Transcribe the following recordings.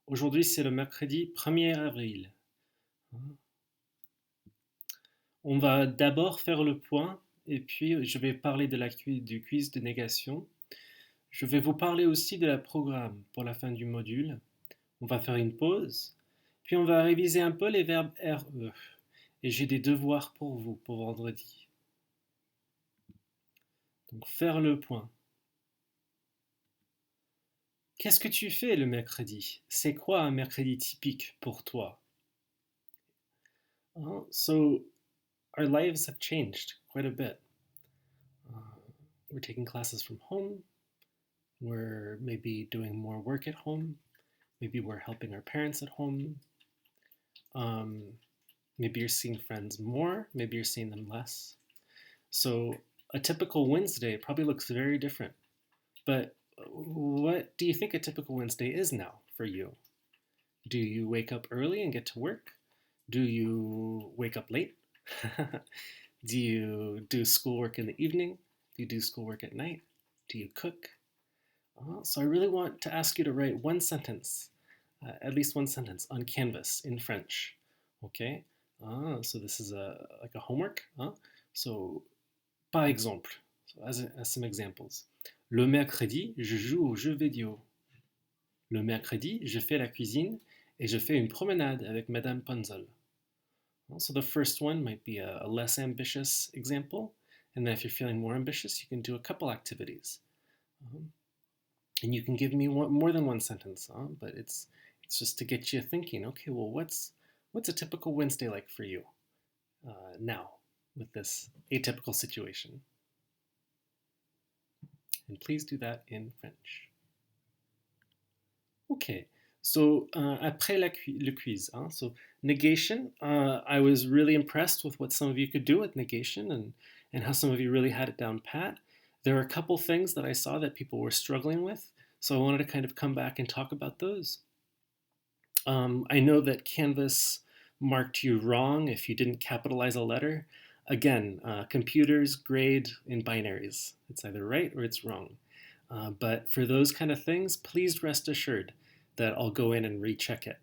Aujourd'hui, c'est le mercredi 1er avril. On va d'abord faire le point et puis je vais parler du quiz de négation. Je vais vous parler aussi de la programme pour la fin du module. On va faire une pause, puis on va réviser un peu les verbes RE. Et j'ai des devoirs pour vous pour vendredi. Donc faire le point. Qu'est-ce que tu fais le mercredi? C'est quoi un mercredi typique pour toi? So our lives have changed quite a bit. Uh, we're taking classes from home. We're maybe doing more work at home. Maybe we're helping our parents at home. Um, maybe you're seeing friends more. Maybe you're seeing them less. So a typical Wednesday probably looks very different. But what do you think a typical Wednesday is now for you? Do you wake up early and get to work? Do you wake up late? Do you do schoolwork in the evening? Do you do schoolwork at night? Do you cook? So I really want to ask you to write one sentence, at least one sentence on Canvas in French. Okay? So this is like a homework. So, par exemple, so as some examples. Le mercredi, je joue aux jeux vidéo. Le mercredi, je fais la cuisine et je fais une promenade avec Madame Punzel. So the first one might be a less ambitious example, and then if you're feeling more ambitious, you can do a couple activities. And you can give me more than one sentence, but it's just to get you thinking, okay, well, what's a typical Wednesday like for you now with this atypical situation? And please do that in French. Okay, so après le quiz, so negation, I was really impressed with what some of you could do with negation and how some of you really had it down pat. There are a couple things that I saw that people were struggling with, so I wanted to kind of come back and talk about those. I know that Canvas marked you wrong if you didn't capitalize a letter. Again, computers grade in binaries. It's either right or it's wrong. But for those kind of things, please rest assured that I'll go in and recheck it.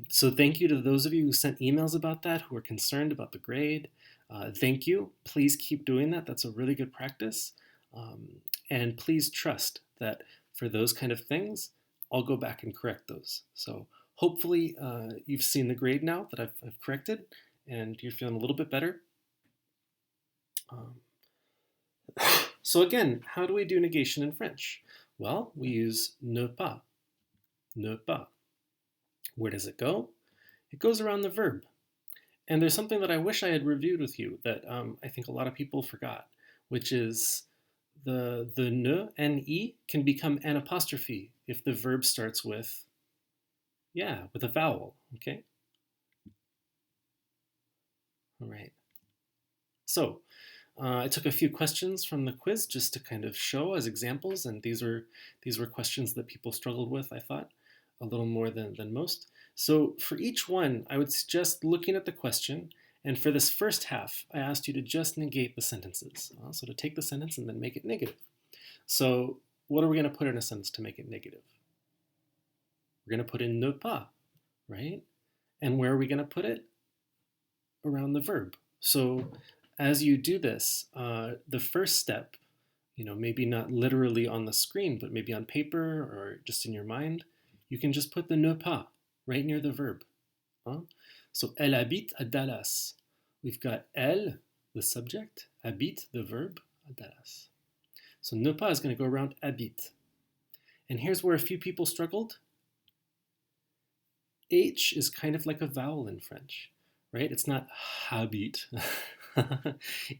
So thank you to those of you who sent emails about that, who are concerned about the grade. Thank you. Please keep doing that. That's a really good practice. And please trust that for those kind of things, I'll go back and correct those. So hopefully you've seen the grade now that I've corrected and you're feeling a little bit better. So again, how do we do negation in French? Well, we use ne pas. Ne pas. Where does it go? It goes around the verb. And there's something that I wish I had reviewed with you that I think a lot of people forgot, which is the ne, N-E, can become an apostrophe if the verb starts with, with a vowel, okay? All right. So I took a few questions from the quiz just to kind of show as examples, and these were questions that people struggled with, I thought, a little more than most. So for each one, I would suggest looking at the question, and for this first half, I asked you to just negate the sentences. So to take the sentence and then make it negative. So what are we going to put in a sentence to make it negative? We're going to put in ne pas, right? And where are we going to put it? Around the verb. So as you do this, the first step, maybe not literally on the screen, but maybe on paper or just in your mind, you can just put the ne pas right near the verb. So, elle habite à Dallas. We've got elle, the subject, habite, the verb, à Dallas. So ne pas is going to go around habite. And here's where a few people struggled. H is kind of like a vowel in French, right? It's not habite.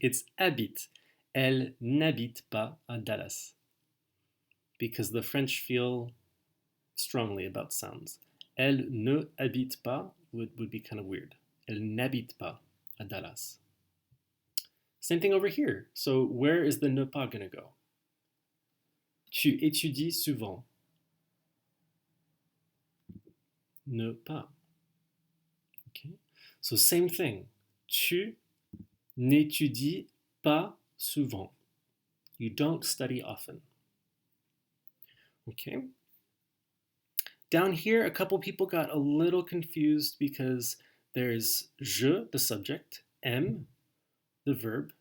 It's habite. Elle n'habite pas à Dallas. Because the French feel strongly about sounds. Elle ne habite pas would be kind of weird. Elle n'habite pas à Dallas. Same thing over here. So where is the ne pas going to go? Tu étudies souvent. Ne pas. Okay. So same thing. Tu n'étudies pas souvent. You don't study often. Okay. Down here, a couple people got a little confused because there's je, the subject, aime, the verb,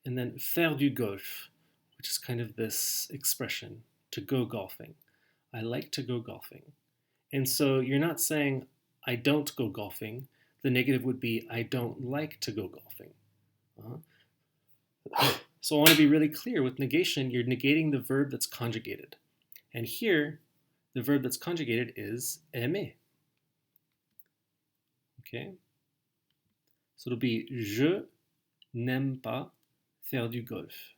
and then faire du golf, which is kind of this expression, to go golfing. I like to go golfing. And so you're not saying, I don't go golfing. The negative would be, I don't like to go golfing. So I want to be really clear with negation, you're negating the verb that's conjugated. And here, the verb that's conjugated is aimer. Okay? So it'll be je n'aime pas faire du golf.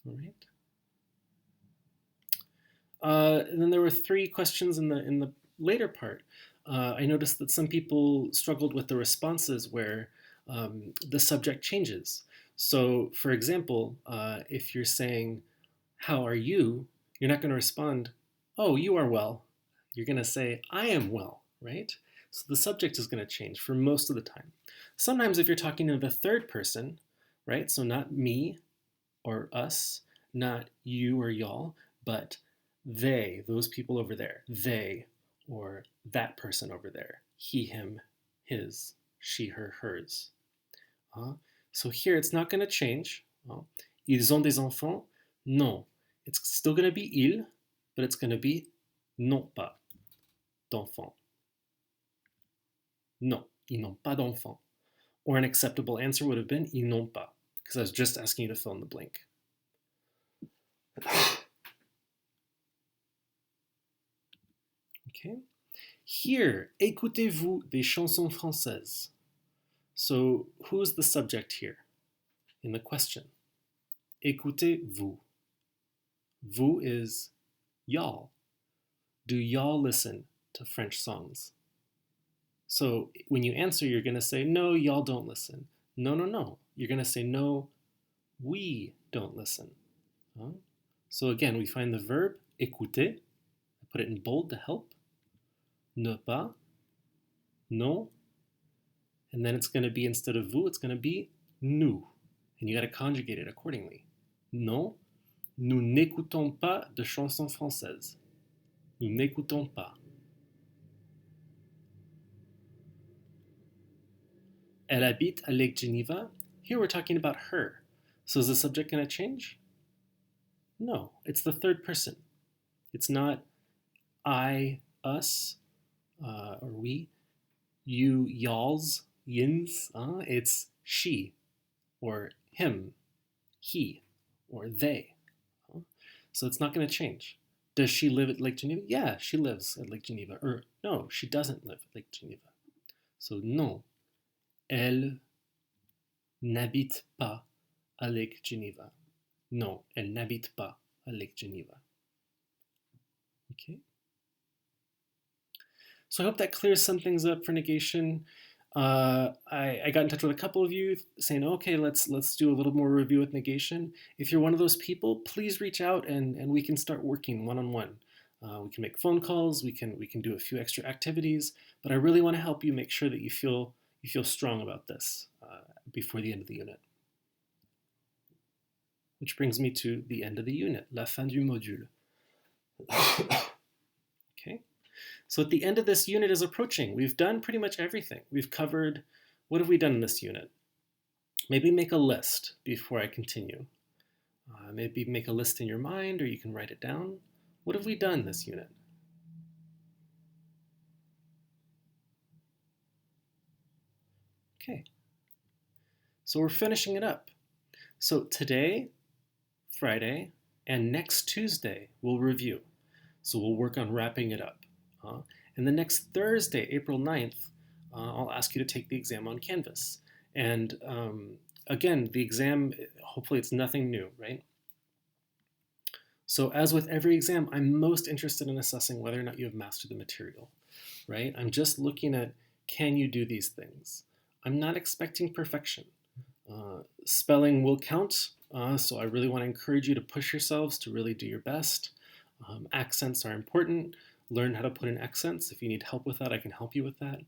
All right. And then there were 3 questions in the later part. I noticed that some people struggled with the responses where the subject changes. So, for example, if you're saying, how are you? You're not going to respond, oh, you are well. You're going to say, I am well, right? So the subject is going to change for most of the time. Sometimes if you're talking to the third person, right? So not me or us, not you or y'all, but they, those people over there, they, or that person over there, he, him, his, she, her, hers. So here it's not going to change. Ils ont des enfants? Non. It's still going to be ils, but it's going to be n'ont pas d'enfants. Non, ils n'ont pas d'enfants. Or an acceptable answer would have been ils n'ont pas, because I was just asking you to fill in the blank. Okay. Here, écoutez-vous des chansons françaises? So who's the subject here in the question? Écoutez-vous. Vous is y'all. Do y'all listen to French songs? So when you answer, you're going to say, no, y'all don't listen. No, no, no. You're going to say, no, we don't listen. So again, we find the verb écouter. I put it in bold to help. Ne pas, non. And then it's going to be, instead of vous, it's going to be nous. And you got to conjugate it accordingly. Non, nous n'écoutons pas de chansons françaises. Nous n'écoutons pas. Elle habite à Lake Geneva. Here we're talking about her. So is the subject going to change? No, it's the third person. It's not I, us, or we, you, y'alls, yins. It's she, or him, he, or they. So it's not going to change. Does she live at Lake Geneva? Yeah, she lives at Lake Geneva. Or no, she doesn't live at Lake Geneva. So non, elle n'habite pas à Lake Geneva. Non, elle n'habite pas à Lake Geneva. Okay. So I hope that clears some things up for negation. I got in touch with a couple of you saying, okay, let's do a little more review with negation. If you're one of those people, please reach out and we can start working one-on-one. We can make phone calls, we can do a few extra activities, but I really want to help you make sure that you feel strong about this before the end of the unit. Which brings me to the end of the unit, la fin du module. Okay. So at the end of this unit is approaching. We've done pretty much everything. We've covered, what have we done in this unit? Maybe make a list before I continue. Maybe make a list in your mind, or you can write it down. What have we done this unit? Okay. So we're finishing it up. So today, Friday, and next Tuesday, we'll review. So we'll work on wrapping it up. And the next Thursday, April 9th, I'll ask you to take the exam on Canvas. And again, the exam, hopefully it's nothing new, right? So as with every exam, I'm most interested in assessing whether or not you have mastered the material, right? I'm just looking at, can you do these things? I'm not expecting perfection. Spelling will count, so I really want to encourage you to push yourselves to really do your best. Accents are important. Learn how to put in accents. If you need help with that, I can help you with that.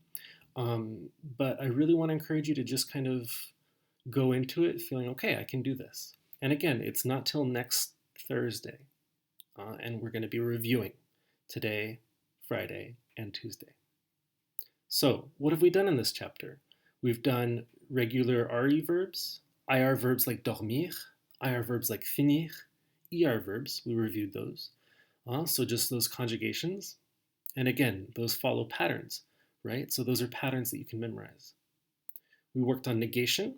But I really want to encourage you to just kind of go into it feeling, okay, I can do this. And again, it's not till next Thursday. And we're going to be reviewing today, Friday, and Tuesday. So, what have we done in this chapter? We've done regular RE verbs, IR verbs like dormir, IR verbs like finir, ER verbs, we reviewed those. So just those conjugations. And again, those follow patterns, right? So those are patterns that you can memorize. We worked on negation,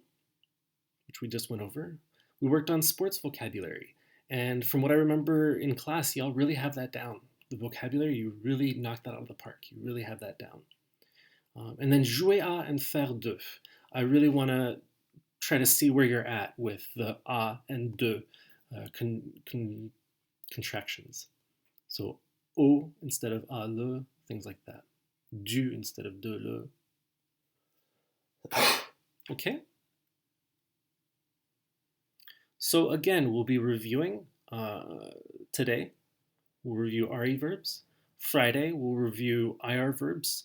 which we just went over. We worked on sports vocabulary. And from what I remember in class, y'all really have that down. The vocabulary, you really knocked that out of the park. You really have that down. And then jouer à and faire de. I really want to try to see where you're at with the à and de contractions. So au instead of à le, things like that. Du instead of de le. Okay? So again, we'll be reviewing today. We'll review RE verbs. Friday, we'll review IR verbs.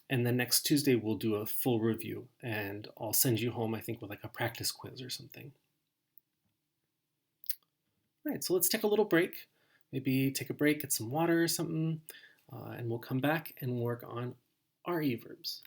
And then next Tuesday, we'll do a full review. And I'll send you home, I think, with like a practice quiz or something. All right, so let's take a little break. Maybe take a break, get some water or something. And we'll come back and work on RE verbs.